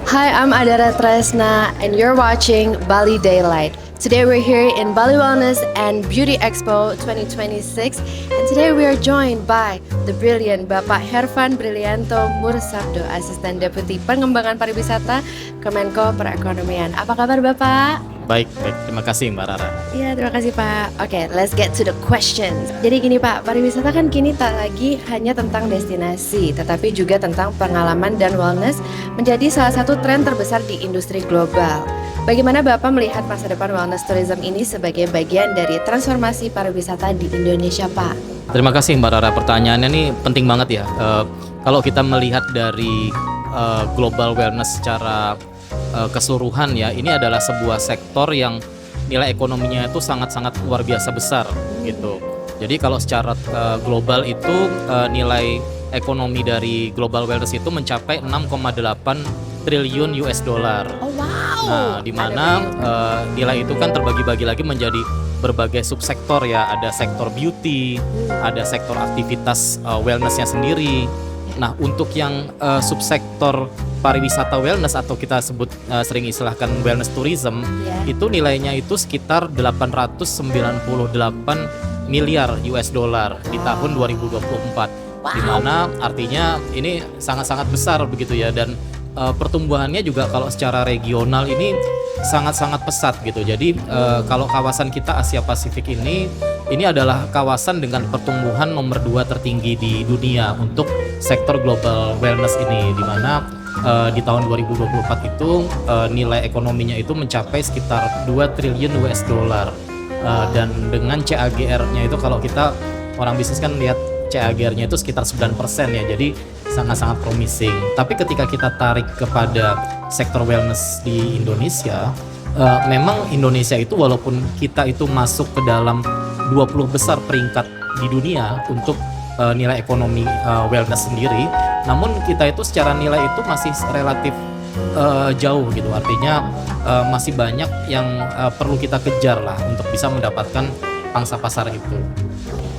Hi, I'm Adara Tresna, and you're watching Bali Daylight. Today we're here in Bali Wellness and Beauty Expo 2026, and today we are joined by the brilliant Bapak Hervan Brilianto Mursabdo, Asisten Deputi Pengembangan Pariwisata Kemenko Perekonomian. Apa kabar Bapak? Baik, terima kasih Mbak Rara. Iya, terima kasih Pak. Oke, let's get to the questions. Jadi gini Pak, pariwisata kan kini tak lagi hanya tentang destinasi, tetapi juga tentang pengalaman dan wellness menjadi salah satu tren terbesar di industri global. Bagaimana Bapak melihat masa depan wellness tourism ini sebagai bagian dari transformasi pariwisata di Indonesia, Pak? Terima kasih Mbak Rara, pertanyaannya ini penting banget ya. Kalau kita melihat dari global wellness secara keseluruhan ya, ini adalah sebuah sektor yang nilai ekonominya itu sangat-sangat luar biasa besar gitu. Jadi kalau secara global itu nilai ekonomi dari global wellness itu mencapai 6,8 triliun US dollar. Oh wow. Nah, di mana nilai itu kan terbagi-bagi lagi menjadi berbagai subsektor ya. Ada sektor beauty, ada sektor aktivitas wellnessnya sendiri. Nah, untuk yang subsektor pariwisata wellness atau kita sebut sering istilahkan wellness tourism, itu nilainya itu sekitar 898 miliar US dollar di tahun 2024. Di mana artinya ini sangat-sangat besar begitu ya, dan pertumbuhannya juga kalau secara regional ini sangat-sangat pesat gitu. Jadi kalau kawasan kita Asia Pasifik ini adalah kawasan dengan pertumbuhan nomor 2 tertinggi di dunia untuk sektor global wellness ini, di mana di tahun 2024 itu nilai ekonominya itu mencapai sekitar 2 triliun US dollar. Dan dengan CAGR-nya itu kalau kita orang bisnis kan lihat CAGR-nya itu sekitar 9% ya, jadi sangat-sangat promising. Tapi ketika kita tarik kepada sektor wellness di Indonesia, memang Indonesia itu walaupun kita itu masuk ke dalam 20 besar peringkat di dunia untuk nilai ekonomi wellness sendiri, namun kita itu secara nilai itu masih relatif jauh gitu. Artinya masih banyak yang perlu kita kejar lah untuk bisa mendapatkan pangsa pasar itu.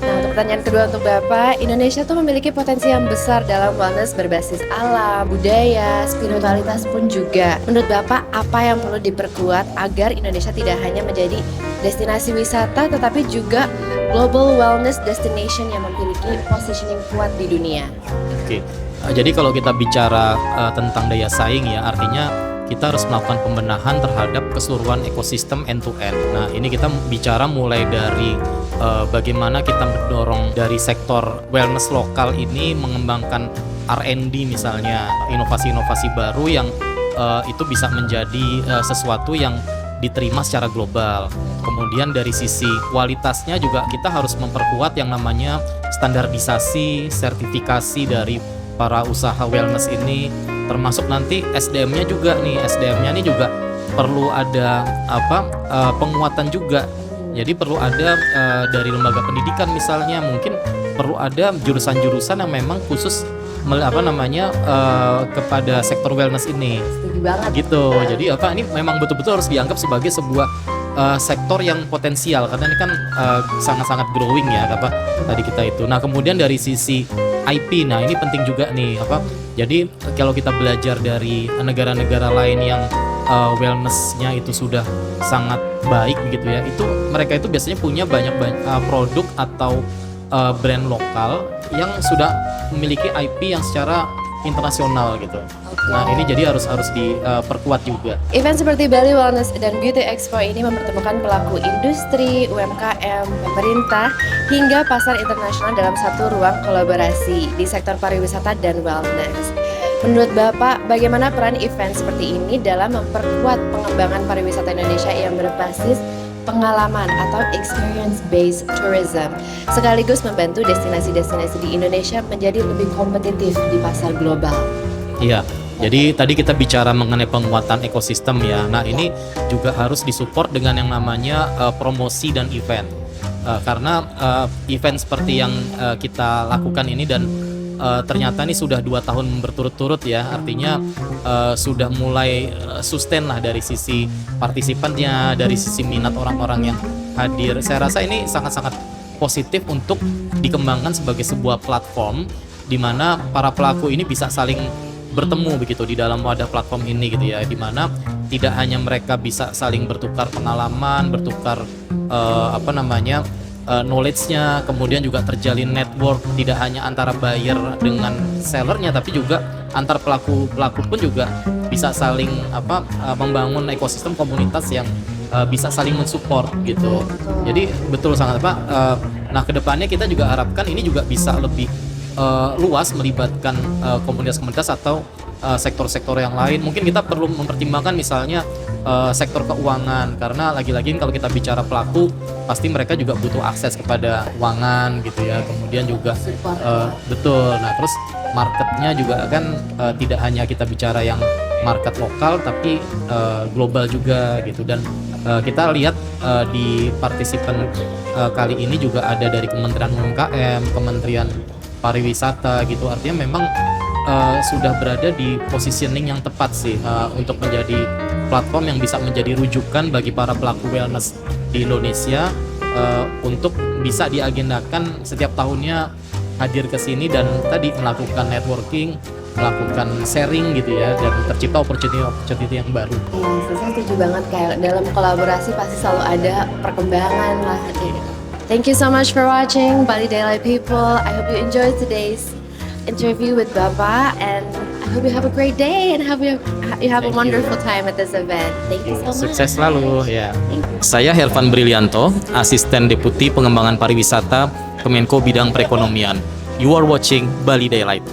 Nah, untuk pertanyaan kedua untuk Bapak, Indonesia tuh memiliki potensi yang besar dalam wellness berbasis alam, budaya, spiritualitas pun juga. Menurut Bapak, apa yang perlu diperkuat agar Indonesia tidak hanya menjadi destinasi wisata, tetapi juga global wellness destination yang memiliki positioning kuat di dunia? Oke, jadi kalau kita bicara tentang daya saing ya, artinya kita harus melakukan pembenahan terhadap keseluruhan ekosistem end to end. Nah, ini kita bicara mulai dari bagaimana kita mendorong dari sektor wellness lokal ini mengembangkan R&D misalnya, inovasi-inovasi baru yang itu bisa menjadi sesuatu yang diterima secara global. Kemudian dari sisi kualitasnya juga kita harus memperkuat yang namanya standarisasi, sertifikasi dari para usaha wellness ini, termasuk nanti SDM-nya juga nih. SDM-nya ini juga perlu ada penguatan juga. Jadi perlu ada dari lembaga pendidikan misalnya, mungkin perlu ada jurusan-jurusan yang memang khusus kepada sektor wellness ini. Setuju banget. Gitu. Jadi ini memang betul-betul harus dianggap sebagai sebuah sektor yang potensial, karena ini kan sangat-sangat growing ya tadi kita itu. Nah, kemudian dari sisi IP, nah ini penting juga nih jadi kalau kita belajar dari negara-negara lain yang wellness-nya itu sudah sangat baik begitu ya, itu mereka itu biasanya punya banyak produk atau brand lokal yang sudah memiliki IP yang secara internasional gitu. Nah, ini jadi harus diperkuat juga. Event seperti Bali Wellness dan Beauty Expo ini mempertemukan pelaku industri, UMKM, pemerintah, hingga pasar internasional dalam satu ruang kolaborasi di sektor pariwisata dan wellness. Menurut Bapak, bagaimana peran event seperti ini dalam memperkuat pengembangan pariwisata Indonesia yang berbasis pengalaman atau experience-based tourism, sekaligus membantu destinasi-destinasi di Indonesia menjadi lebih kompetitif di pasar global? Iya, jadi tadi kita bicara mengenai penguatan ekosistem ya. Nah, ini juga harus disupport dengan yang namanya promosi dan event. Karena event seperti yang kita lakukan ini dan ternyata ini sudah 2 tahun berturut-turut ya, artinya sudah mulai sustain lah dari sisi partisipannya, dari sisi minat orang-orang yang hadir. Saya rasa ini sangat-sangat positif untuk dikembangkan sebagai sebuah platform di mana para pelaku ini bisa saling bertemu begitu di dalam wadah platform ini gitu ya, di mana tidak hanya mereka bisa saling bertukar pengalaman, bertukar knowledge-nya, kemudian juga terjalin network tidak hanya antara buyer dengan sellernya, tapi juga antar pelaku pun juga bisa saling membangun ekosistem komunitas yang bisa saling mensupport gitu. Jadi betul sangat nah kedepannya kita juga harapkan ini juga bisa lebih luas melibatkan komunitas-komunitas atau sektor-sektor yang lain. Mungkin kita perlu mempertimbangkan misalnya sektor keuangan, karena lagi-lagi kalau kita bicara pelaku pasti mereka juga butuh akses kepada keuangan gitu ya. Kemudian juga betul. Nah terus marketnya juga kan tidak hanya kita bicara yang market lokal tapi global juga gitu. Dan kita lihat di partisipan kali ini juga ada dari Kementerian UMKM, Kementerian Pariwisata gitu. Artinya memang sudah berada di positioning yang tepat sih untuk menjadi platform yang bisa menjadi rujukan bagi para pelaku wellness di Indonesia untuk bisa diagendakan setiap tahunnya hadir ke sini dan tadi melakukan networking, melakukan sharing gitu ya, dan tercipta opportunity yang baru. Iya, saya setuju banget, kayak dalam kolaborasi pasti selalu ada perkembangan lah. Thank you so much for watching Bali Daylight people. I hope you enjoyed today's interview with Bapak, and I hope you have a great day and you have a wonderful time at this event. Thank you so much. Sukses selalu ya. Saya Helvan Brilianto, Asisten Deputi Pengembangan Pariwisata Kemenko Bidang Perekonomian. You are watching Bali Daylight.